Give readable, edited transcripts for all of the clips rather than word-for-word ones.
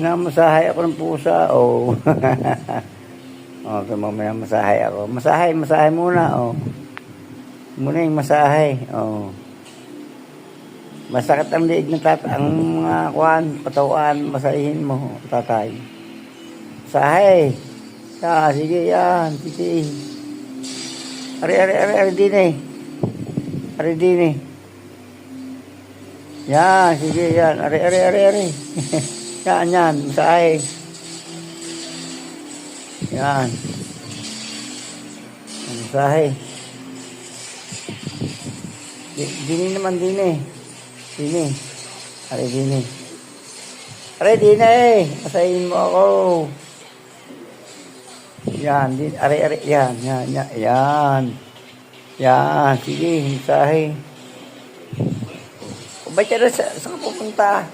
Pinamasahay ako ng pusa, oh. Okay, mamaya masahay ako. Masahay muna, oh. Muna yung masahay, oh. Masakit ang liig ng ang mga patawan, masahin mo, tatay. Masahay. Sige, yan, sige. Ari, din eh. Ari din eh. Yan, sige, yan. Ari. Yan, masahay. Yan. Masahe. Dini naman din eh. Dini. Aray dini. Aray dini eh. Masahin mo ako. Yan. Aray. Yan. Yan. Sige. Masahe. Ba't ka na saan pupunta?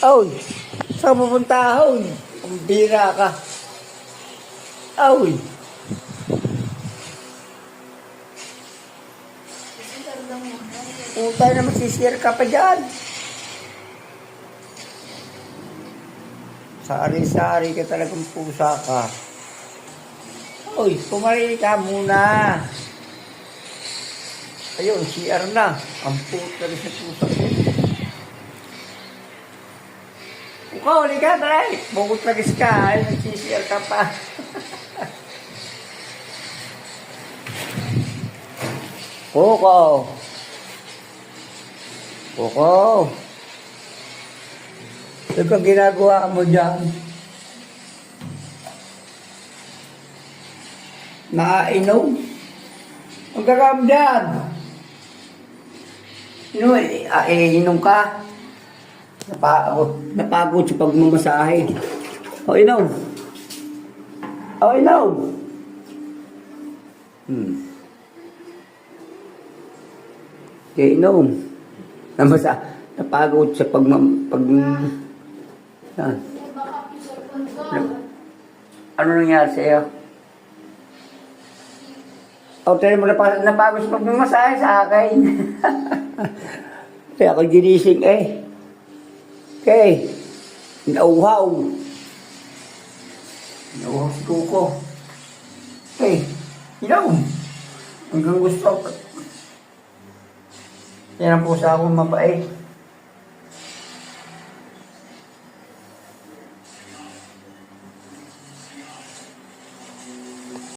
Oy. Saan pupunta? Oy. Ang bira ka. Oy. Puta na magsisir ka pa dyan. Sari-sari ka talagang pusa ka. Oy, pumarili ka muna. Ayun, CR na. Ang puta rin sa pusa ko. Ikaw, liga tayo. Bukot lagis ka. Ay, nagsisir ka pa. Koko. Ano kang ginagawa mo dyan? Nakainom? Ang gagawin dyan? Inom ka? Napagod sa pagmamasahe. Inom. Inom. Kaya inom. Napagod sa yan. Ano nangyari sa'yo? Tayo mo napagod sa pagmamasahe sa akin. Kaya ako ginising eh. Okay. Nauhaw si Kuko. Okay. Inom. Hanggang gusto. Yan ang pusa akong mabait.